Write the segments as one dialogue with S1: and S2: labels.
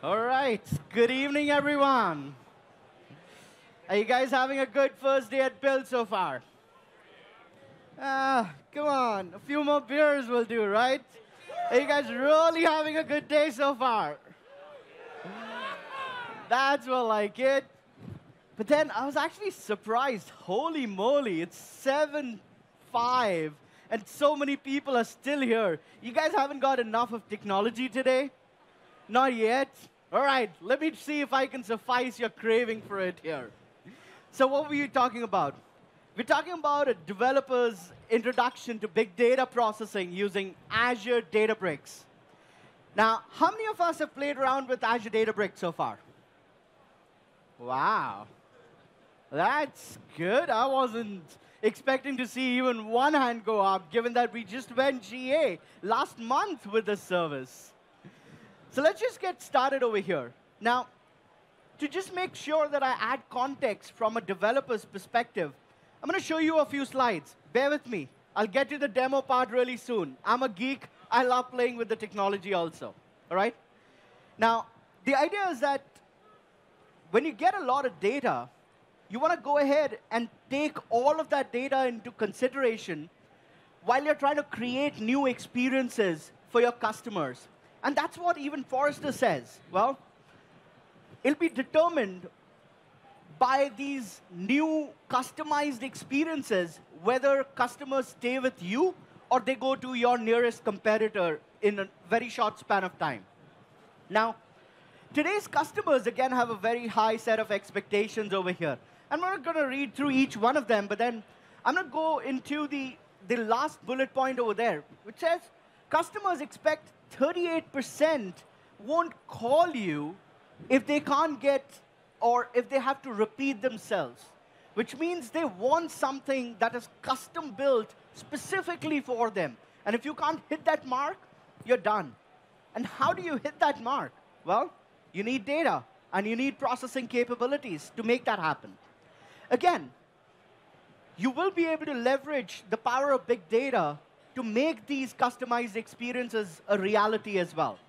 S1: All right. Good evening, everyone. Are you guys having a good first day at Build so far? Come on. A few more beers will do, right? Are you guys really having a good day so far? That's more like it. But then I was actually surprised. Holy moly, it's 7:05, and so many people are still here. You guys haven't got enough of technology today? Not yet? All right, let me see if I can suffice your craving for it here. So what were you talking about? We're talking about a developer's introduction to big data processing using Azure Databricks. Now, how many of us have played around with Azure Databricks so far? Wow, that's good. I wasn't expecting to see even one hand go up, given that we just went GA last month with this service. So let's just get started over here. Now, to just make sure that I add context from a developer's perspective, I'm going to show you a few slides. Bear with me. I'll get to the demo part really soon. I'm a geek. I love playing with the technology also. All right? Now, the idea is that when you get a lot of data, you want to go ahead and take all of that data into consideration while you're trying to create new experiences for your customers. And that's what even Forrester says. Well, it'll be determined by these new customized experiences whether customers stay with you or they go to your nearest competitor in a very short span of time. Now, today's customers, again, have a very high set of expectations over here. I'm not going to read through each one of them, but then I'm going to go into the last bullet point over there, which says customers expect 38% won't call you if they can't get or if they have to repeat themselves, which means they want something that is custom built specifically for them. And if you can't hit that mark, you're done. And how do you hit that mark? Well, you need data, and you need processing capabilities to make that happen. Again, you will be able to leverage the power of big data to make these customized experiences a reality as well.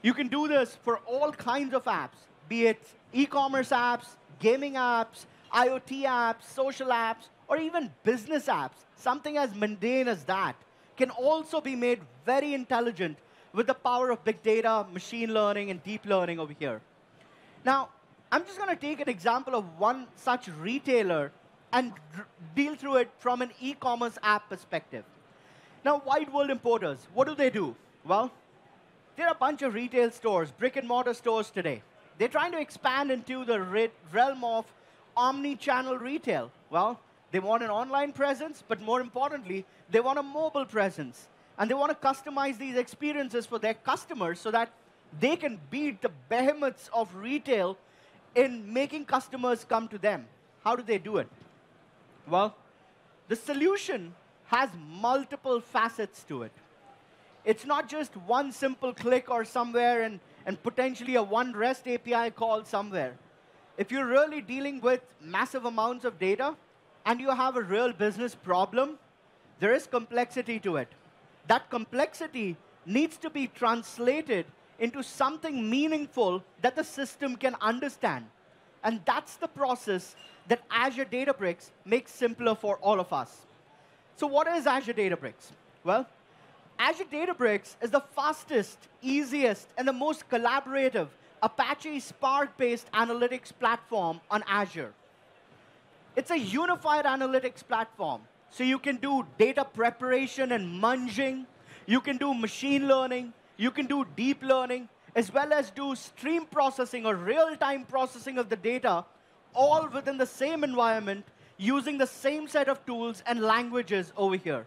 S1: You can do this for all kinds of apps, be it e-commerce apps, gaming apps, IoT apps, social apps, or even business apps. Something as mundane as that can also be made very intelligent with the power of big data, machine learning, and deep learning over here. Now, I'm just going to take an example of one such retailer and deal through it from an e-commerce app perspective. Now, Wide World Importers, what do? Well, there are a bunch of retail stores, brick-and-mortar stores today. They're trying to expand into the realm of omni-channel retail. Well, they want an online presence, but more importantly, they want a mobile presence. And they want to customize these experiences for their customers so that they can beat the behemoths of retail in making customers come to them. How do they do it? Well, the solution has multiple facets to it. It's not just one simple click or somewhere and potentially a one REST API call somewhere. If you're really dealing with massive amounts of data and you have a real business problem, there is complexity to it. That complexity needs to be translated into something meaningful that the system can understand. And that's the process that Azure Databricks makes simpler for all of us. So what is Azure Databricks? Well, Azure Databricks is the fastest, easiest, and the most collaborative Apache Spark-based analytics platform on Azure. It's a unified analytics platform. So you can do data preparation and munging. You can do machine learning. You can do deep learning, as well as do stream processing or real-time processing of the data, all within the same environment, using the same set of tools and languages over here.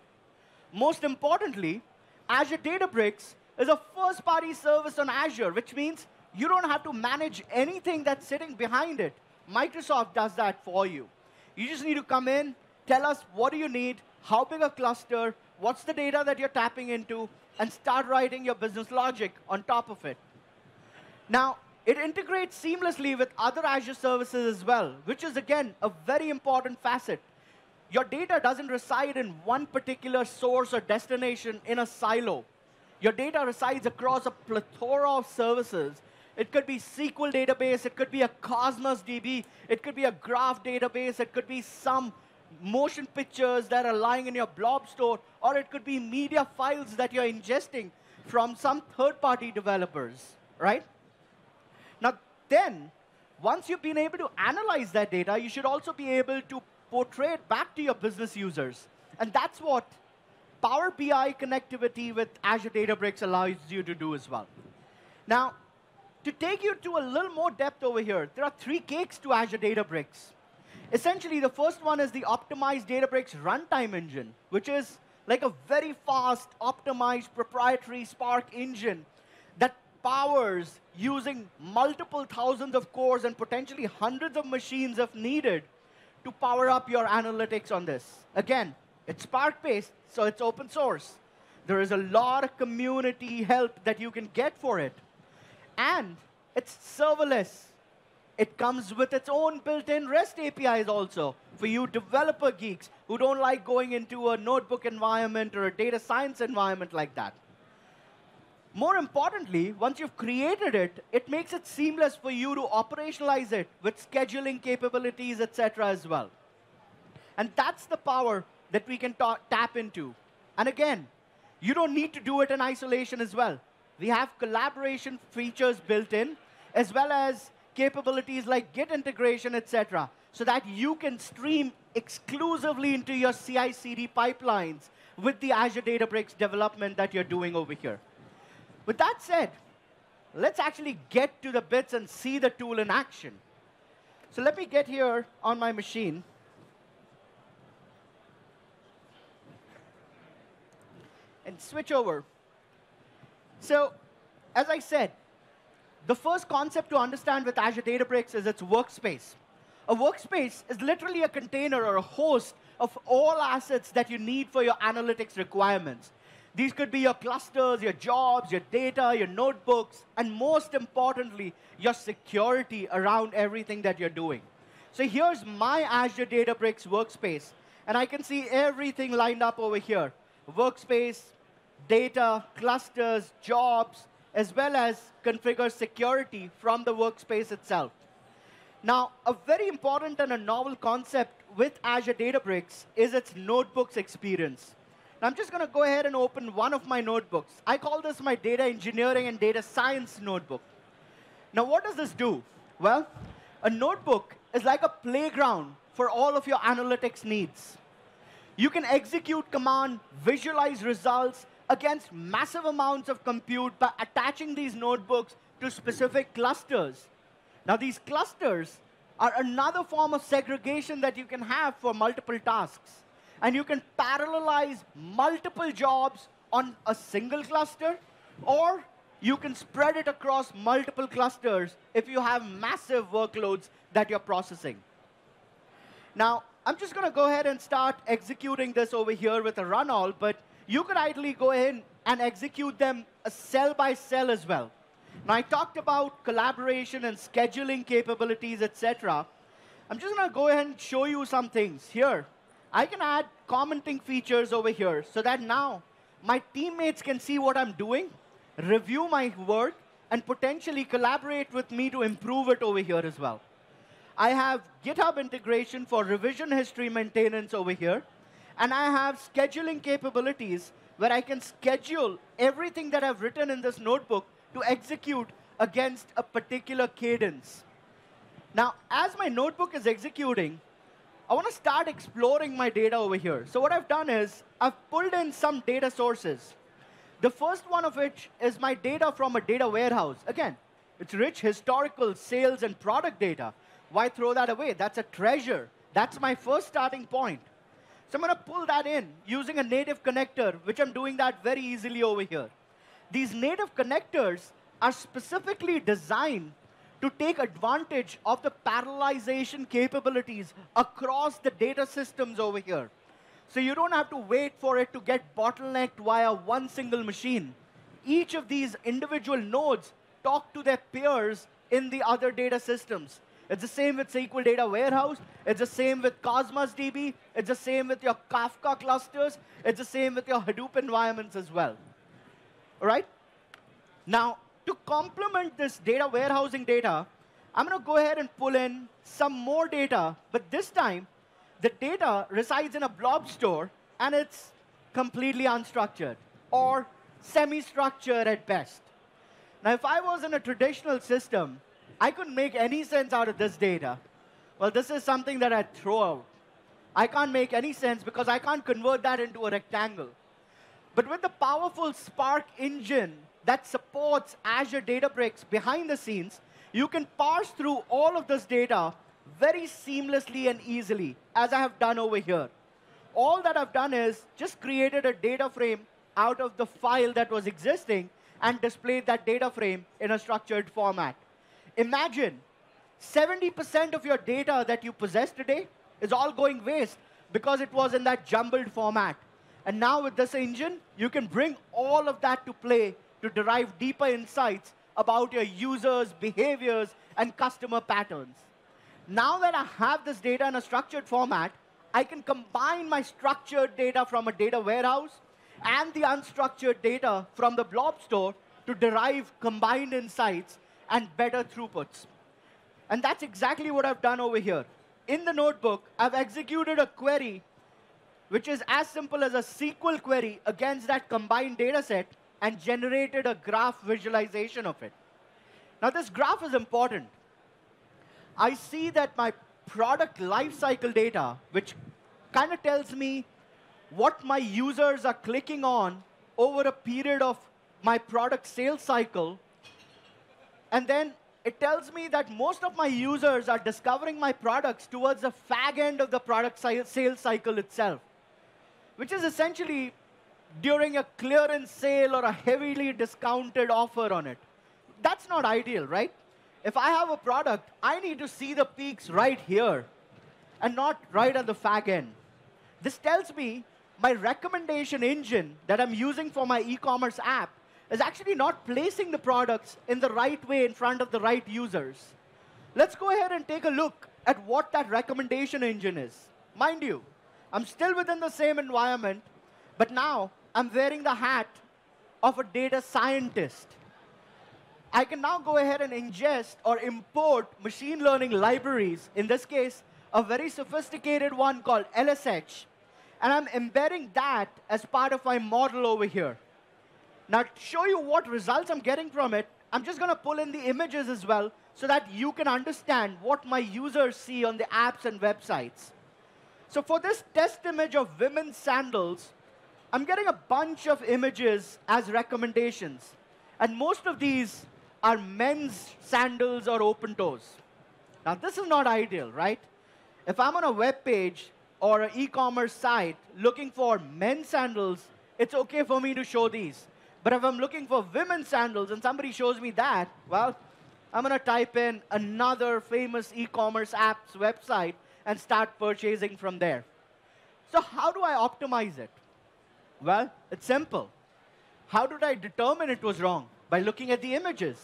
S1: Most importantly, Azure Databricks is a first-party service on Azure, which means you don't have to manage anything that's sitting behind it. Microsoft does that for you. You just need to come in, tell us what do you need, how big a cluster, what's the data that you're tapping into, and start writing your business logic on top of it. Now, it integrates seamlessly with other Azure services as well, which is, again, a very important facet. Your data doesn't reside in one particular source or destination in a silo. Your data resides across a plethora of services It could be SQL database. It could be a Cosmos DB. It could be a graph database. It could be some motion pictures that are lying in your blob store. Or it could be media files that you're ingesting from some third-party developers, right? Now, then, once you've been able to analyze that data, you should also be able to portray it back to your business users. And that's what Power BI connectivity with Azure Databricks allows you to do as well. Now, to take you to a little more depth over here, there are 3 cakes to Azure Databricks. Essentially, the first one is the optimized Databricks runtime engine, which is like a very fast, optimized, proprietary Spark engine that powers using multiple thousands of cores and potentially hundreds of machines if needed to power up your analytics on this. Again, it's Spark-based, so it's open source. There is a lot of community help that you can get for it. And it's serverless. It comes with its own built-in REST APIs also for you developer geeks who don't like going into a notebook environment or a data science environment like that. More importantly, once you've created it, it makes it seamless for you to operationalize it with scheduling capabilities, etc. as well. And that's the power that we can tap into. And again, you don't need to do it in isolation as well. We have collaboration features built in, as well as capabilities like Git integration, etc., so that you can stream exclusively into your CI/CD pipelines with the Azure Databricks development that you're doing over here. With that said, let's actually get to the bits and see the tool in action. So let me get here on my machine. And switch over. So, as I said, the first concept to understand with Azure Databricks is its workspace. A workspace is literally a container or a host of all assets that you need for your analytics requirements. These could be your clusters, your jobs, your data, your notebooks, and most importantly, your security around everything that you're doing. So here's my Azure Databricks workspace, and I can see everything lined up over here. Workspace, data, clusters, jobs, as well as configure security from the workspace itself. Now, a very important and a novel concept with Azure Databricks is its notebooks experience. Now, I'm just going to go ahead and open one of my notebooks. I call this my data engineering and data science notebook. Now, what does this do? Well, a notebook is like a playground for all of your analytics needs. You can execute command, visualize results against massive amounts of compute by attaching these notebooks to specific clusters. Now, these clusters are another form of segregation that you can have for multiple tasks. And you can parallelize multiple jobs on a single cluster, or you can spread it across multiple clusters if you have massive workloads that you're processing. Now, I'm just going to go ahead and start executing this over here with a run all, but you could ideally go ahead and execute them cell by cell as well. Now, I talked about collaboration and scheduling capabilities, etc. I'm just going to go ahead and show you some things here. I can add commenting features over here so that now my teammates can see what I'm doing, review my work, and potentially collaborate with me to improve it over here as well. I have GitHub integration for revision history maintenance over here. And I have scheduling capabilities where I can schedule everything that I've written in this notebook to execute against a particular cadence. Now, as my notebook is executing, I want to start exploring my data over here. So what I've done is I've pulled in some data sources. The first one of which is my data from a data warehouse. Again, it's rich historical sales and product data. Why throw that away? That's a treasure. That's my first starting point. So I'm going to pull that in using a native connector, which I'm doing that very easily over here. These native connectors are specifically designed to take advantage of the parallelization capabilities across the data systems over here. So you don't have to wait for it to get bottlenecked via one single machine. Each of these individual nodes talk to their peers in the other data systems. It's the same with SQL Data Warehouse. It's the same with Cosmos DB. It's the same with your Kafka clusters. It's the same with your Hadoop environments as well. All right? Now, to complement this data warehousing data, I'm going to go ahead and pull in some more data. But this time, the data resides in a blob store, and it's completely unstructured or semi-structured at best. Now, if I was in a traditional system, I couldn't make any sense out of this data. Well, this is something that I'd throw out. I can't make any sense because I can't convert that into a rectangle. But with the powerful Spark engine that supports Azure Databricks behind the scenes, you can parse through all of this data very seamlessly and easily, as I have done over here. All that I've done is just created a data frame out of the file that was existing and displayed that data frame in a structured format. Imagine 70% of your data that you possess today is all going waste because it was in that jumbled format. And now with this engine, you can bring all of that to play to derive deeper insights about your users' behaviors and customer patterns. Now that I have this data in a structured format, I can combine my structured data from a data warehouse and the unstructured data from the blob store to derive combined insights and better throughputs. And that's exactly what I've done over here. In the notebook, I've executed a query which is as simple as a SQL query against that combined data set and generated a graph visualization of it. Now, this graph is important. I see that my product lifecycle data, which kind of tells me what my users are clicking on over a period of my product sales cycle, and then it tells me that most of my users are discovering my products towards the fag end of the product sales cycle itself, which is essentially during a clearance sale or a heavily discounted offer on it. That's not ideal, right? If I have a product, I need to see the peaks right here and not right at the fag end. This tells me my recommendation engine that I'm using for my e-commerce app is actually not placing the products in the right way in front of the right users. Let's go ahead and take a look at what that recommendation engine is. Mind you, I'm still within the same environment, but now I'm wearing the hat of a data scientist. I can now go ahead and ingest or import machine learning libraries, in this case, a very sophisticated one called LSH, and I'm embedding that as part of my model over here. Now, to show you what results I'm getting from it, I'm just going to pull in the images as well so that you can understand what my users see on the apps and websites. So for this test image of women's sandals, I'm getting a bunch of images as recommendations. And most of these are men's sandals or open toes. Now, this is not ideal, right? If I'm on a web page or an e-commerce site looking for men's sandals, it's OK for me to show these. But if I'm looking for women's sandals and somebody shows me that, well, I'm going to type in another famous e-commerce app's website and start purchasing from there. So how do I optimize it? Well, it's simple. How did I determine it was wrong? By looking at the images.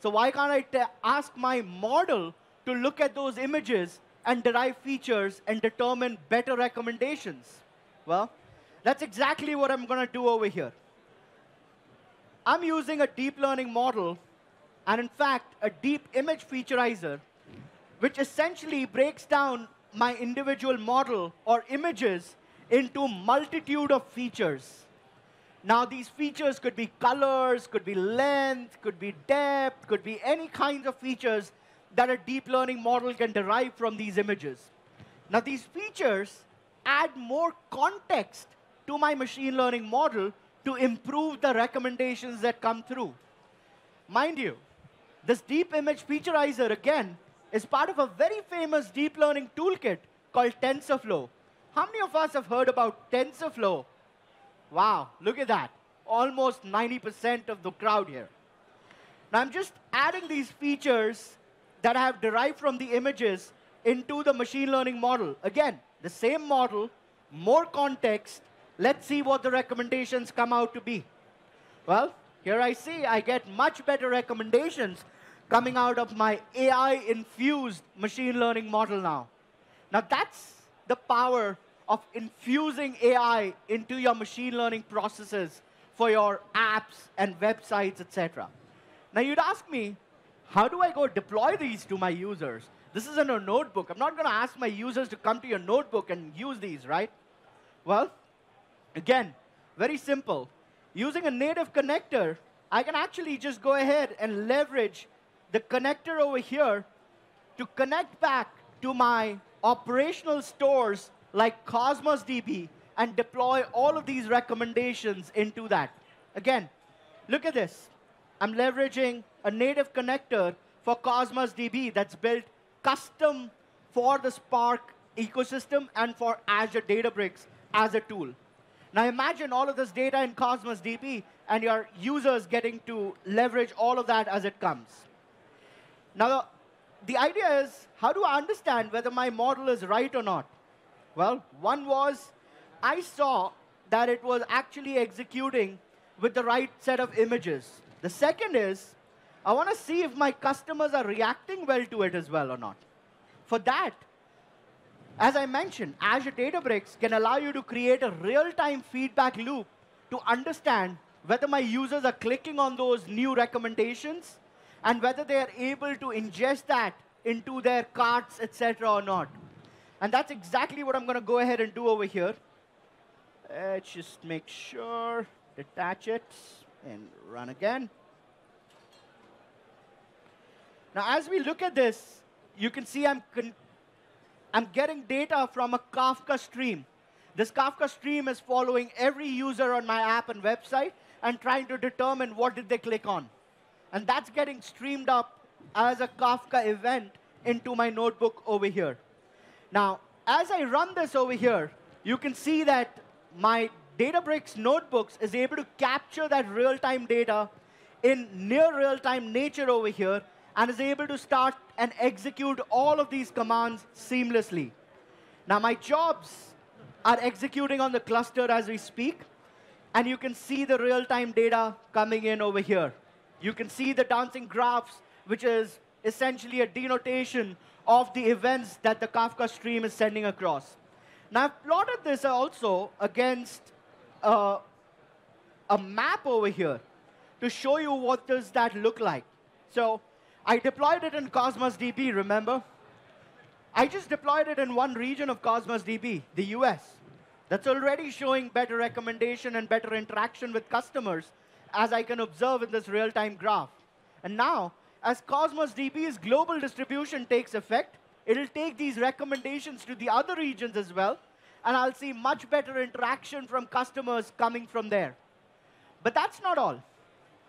S1: So why can't I ask my model to look at those images and derive features and determine better recommendations? Well, that's exactly what I'm going to do over here. I'm using a deep learning model, and in fact, a deep image featurizer, which essentially breaks down my individual model or images into multitude of features. Now, these features could be colors, could be length, could be depth, could be any kinds of features that a deep learning model can derive from these images. Now, these features add more context to my machine learning model to improve the recommendations that come through. Mind you, this deep image featurizer, again, is part of a very famous deep learning toolkit called TensorFlow. How many of us have heard about TensorFlow? Wow, look at that. Almost 90% of the crowd here. Now, I'm just adding these features that I have derived from the images into the machine learning model. Again, the same model, more context. Let's see what the recommendations come out to be. Well, here I see I get much better recommendations coming out of my AI-infused machine learning model now. Now, that's the power of infusing AI into your machine learning processes for your apps and websites, etc. Now, you'd ask me, how do I go deploy these to my users? This isn't a notebook. I'm not going to ask my users to come to your notebook and use these, right? Well, again, very simple. Using a native connector, I can actually just go ahead and leverage the connector over here to connect back to my operational stores like Cosmos DB and deploy all of these recommendations into that. Again, look at this. I'm leveraging a native connector for Cosmos DB that's built custom for the Spark ecosystem and for Azure Databricks as a tool. Now imagine all of this data in Cosmos DB and your users getting to leverage all of that as it comes. Now, the idea is, how do I understand whether my model is right or not? Well, one was, I saw that it was actually executing with the right set of images. The second is, I want to see if my customers are reacting well to it as well or not. For that, as I mentioned, Azure Databricks can allow you to create a real-time feedback loop to understand whether my users are clicking on those new recommendations and whether they are able to ingest that into their carts, etc., or not. And that's exactly what I'm going to go ahead and do over here. Let's just make sure, detach it, and run again. Now, as we look at this, you can see I'm getting data from a Kafka stream. This Kafka stream is following every user on my app and website and trying to determine what did they click on. And that's getting streamed up as a Kafka event into my notebook over here. Now, as I run this over here, you can see that my Databricks notebooks is able to capture that real-time data in near real-time nature over here and is able to start and execute all of these commands seamlessly. Now, my jobs are executing on the cluster as we speak, and you can see the real-time data coming in over here. You can see the dancing graphs, which is essentially a denotation of the events that the Kafka stream is sending across. Now, I've plotted this also against a map over here to show you what does that look like. So I deployed it in Cosmos DB, remember? I just deployed it in one region of Cosmos DB, the US. That's already showing better recommendation and better interaction with customers, as I can observe in this real-time graph. And now, as Cosmos DB's global distribution takes effect, it'll take these recommendations to the other regions as well, and I'll see much better interaction from customers coming from there. But that's not all.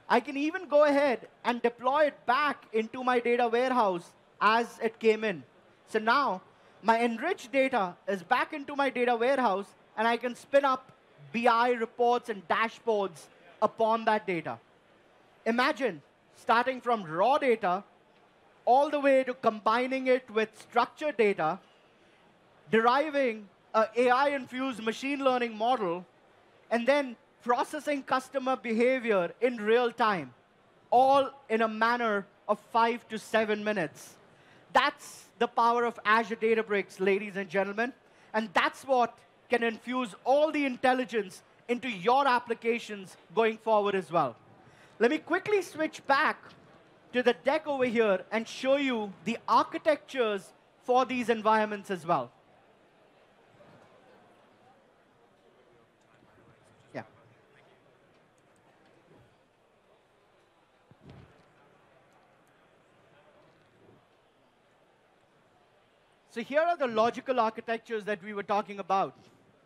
S1: I can even go ahead and deploy it back into my data warehouse as it came in. So now, my enriched data is back into my data warehouse, and I can spin up BI reports and dashboards upon that data. Imagine starting from raw data all the way to combining it with structured data, deriving an AI-infused machine learning model, and then processing customer behavior in real time, all in a manner of 5 to 7 minutes. That's the power of Azure Databricks, ladies and gentlemen. And that's what can infuse all the intelligence into your applications going forward as well. Let me quickly switch back to the deck over here and show you the architectures for these environments as well. Yeah. So here are the logical architectures that we were talking about.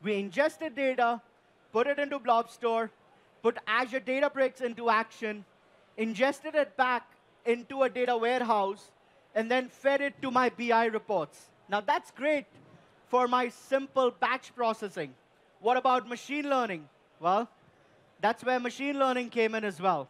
S1: We ingested data, put it into Blob Store, put Azure Databricks into action, ingested it back into a data warehouse, and then fed it to my BI reports. Now, that's great for my simple batch processing. What about machine learning? Well, that's where machine learning came in as well.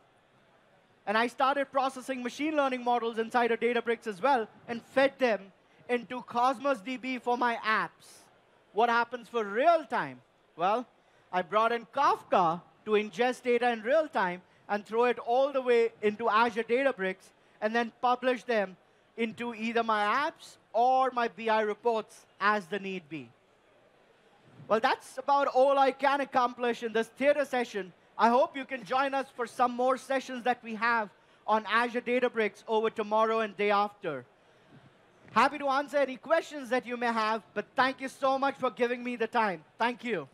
S1: And I started processing machine learning models inside of Databricks as well and fed them into Cosmos DB for my apps. What happens for real time? Well, I brought in Kafka to ingest data in real time and throw it all the way into Azure Databricks and then publish them into either my apps or my BI reports as the need be. Well, that's about all I can accomplish in this theater session. I hope you can join us for some more sessions that we have on Azure Databricks over tomorrow and day after. Happy to answer any questions that you may have, but thank you so much for giving me the time. Thank you.